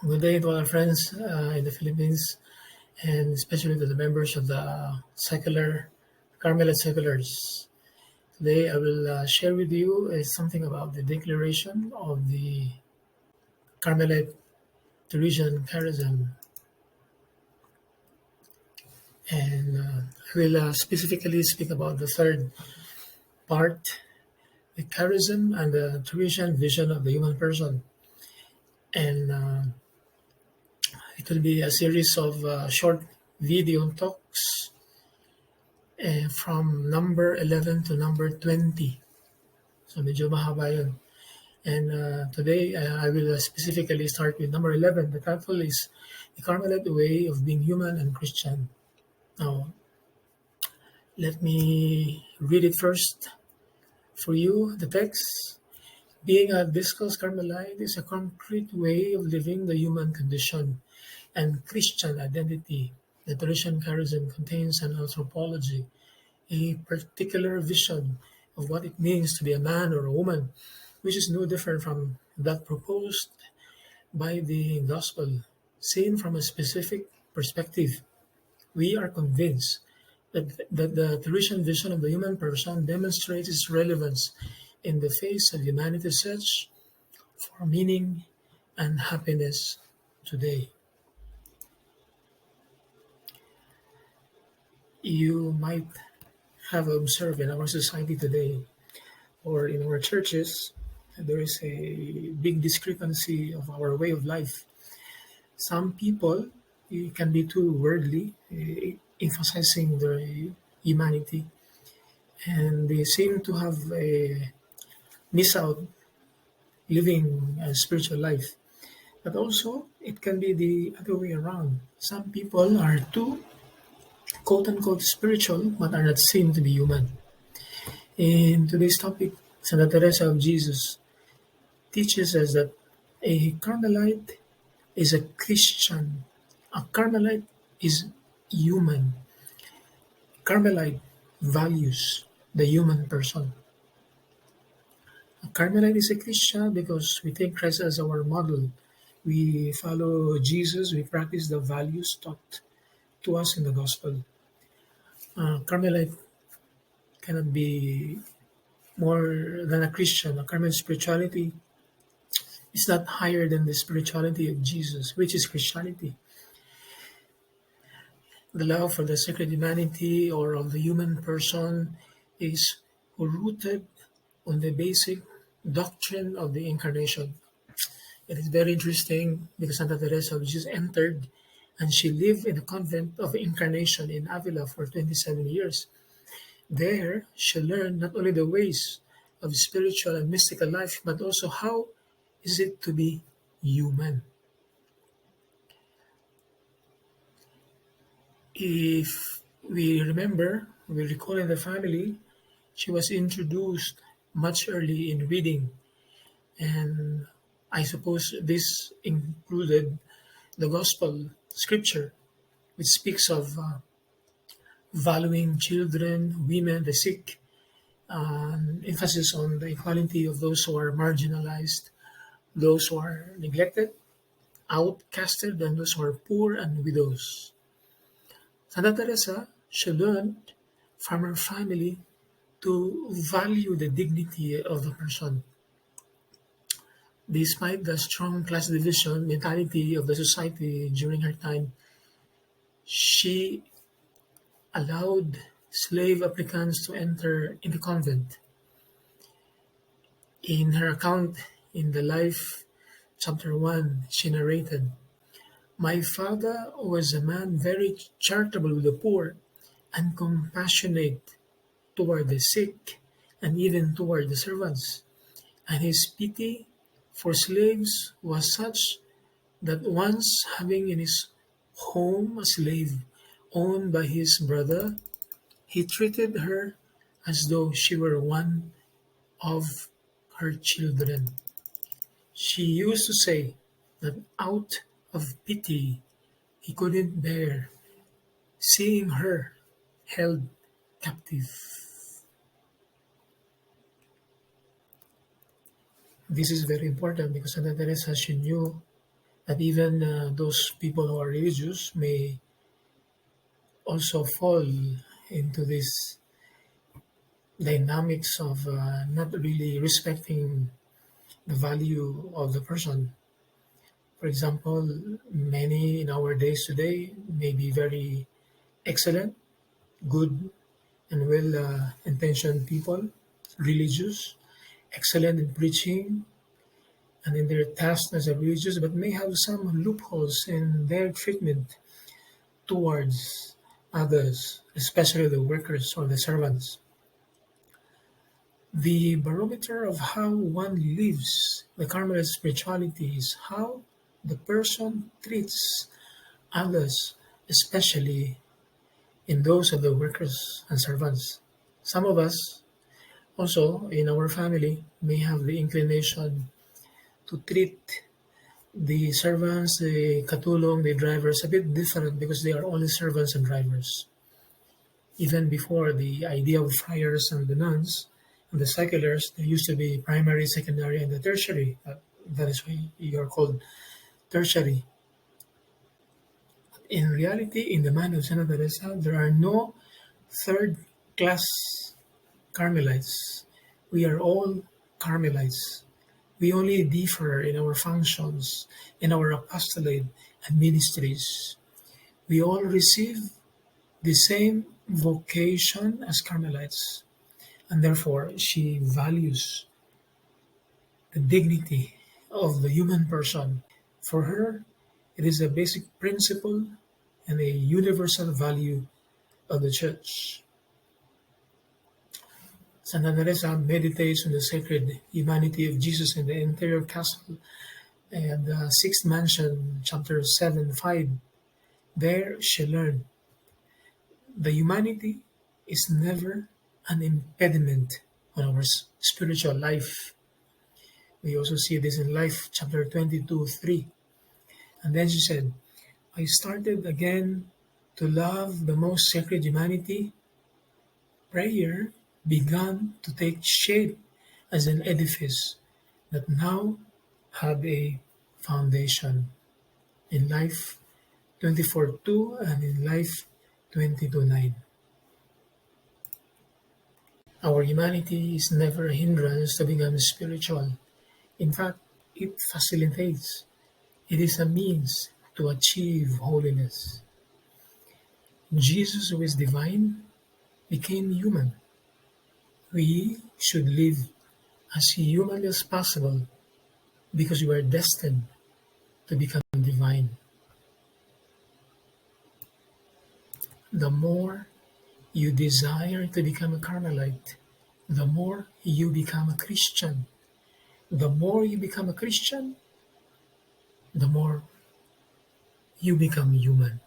Good day to all our friends in the Philippines, and especially to the members of the secular Carmelite seculars. Today, I will share with you something about the declaration of the Carmelite Teresian Charism, and I will specifically speak about the third part, the Charism and the Teresian vision of the human person, and it will be a series of short video talks from number 11 to number 20. So medyo mahaba yun. And today, I will specifically start with number 11. The title is The Carmelite Way of Being Human and Christian. Now, let me read it first for you, the text. Being a viscous Carmelite is a concrete way of living the human condition and Christian identity. The Teresian charism contains an anthropology, a particular vision of what it means to be a man or a woman, which is no different from that proposed by the gospel. Seen from a specific perspective, we are convinced that the Teresian vision of the human person demonstrates its relevance in the face of humanity's search for meaning and happiness today. You might have observed in our society today or in our churches, there is a big discrepancy of our way of life. Some people can be too worldly, emphasizing their humanity, and they seem to have a miss out living a spiritual life. But also, it can be the other way around. Some people are too quote unquote spiritual but are not seen to be human. In today's topic, Santa Teresa of Jesus teaches us that a Carmelite is a Christian. A Carmelite is human. Carmelite values the human person. A Carmelite is a Christian because we take Christ as our model. We follow Jesus, we practice the values taught to us in the gospel. Carmelite cannot be more than a Christian. A Carmelite spirituality is not higher than the spirituality of Jesus, which is Christianity. The love for the sacred humanity or of the human person is rooted on the basic doctrine of the incarnation. It is very interesting because Santa Teresa of Jesus entered and she lived in a convent of incarnation in Avila for 27 years. There, she learned not only the ways of spiritual and mystical life, but also how is it to be human. If we remember, we recall in the family, she was introduced much early in reading, and I suppose this included the gospel scripture, which speaks of valuing children, women, the sick, emphasis on the equality of those who are marginalized, those who are neglected, outcasted, and those who are poor and widows. Santa Teresa, she learned from her family to value the dignity of the person. Despite the strong class division mentality of the society during her time, she allowed slave applicants to enter in the convent. In her account in the Life, chapter 1, she narrated, "My father was a man very charitable with the poor and compassionate toward the sick and even toward the servants. And his pity for slaves was such that once having in his home a slave owned by his brother, he treated her as though she were one of her children. She used to say that out of pity he couldn't bear seeing her held captive." This is very important because Santa Teresa, she knew that even those people who are religious may also fall into this dynamics of not really respecting the value of the person. For example, many in our days today may be very excellent, good, and well intentioned people, religious, excellent in preaching and in their task as a religious, but may have some loopholes in their treatment towards others, especially the workers or the servants. The barometer of how one lives the Carmelite spirituality is how the person treats others, especially in those of the workers and servants. Some of us also in our family may have the inclination to treat the servants, the katulong, the drivers a bit different because they are only servants and drivers. Even before the idea of friars and the nuns and the seculars, there used to be primary, secondary, and the tertiary. That is why you are called tertiary. In reality, in the mind of Santa Teresa, there are no third class Carmelites. We are all Carmelites. We only differ in our functions, in our apostolate and ministries. We all receive the same vocation as Carmelites, and therefore she values the dignity of the human person. For her, it is a basic principle and a universal value of the Church. Santa Teresa meditates on the sacred humanity of Jesus in the interior castle and the sixth mansion, chapter 7:5. There she learned the humanity is never an impediment on our spiritual life. We also see this in Life, chapter 22:3. And then she said, I started again to love the most sacred humanity. Prayer began to take shape as an edifice that now had a foundation. In Life 24:2 and in Life 22:9. Our humanity is never a hindrance to become spiritual. In fact, it facilitates. It is a means to achieve holiness. Jesus, who is divine, became human. We should live as humanly as possible because we are destined to become divine. The more you desire to become a Carmelite, the more you become a Christian. The more you become a Christian, the more you become human.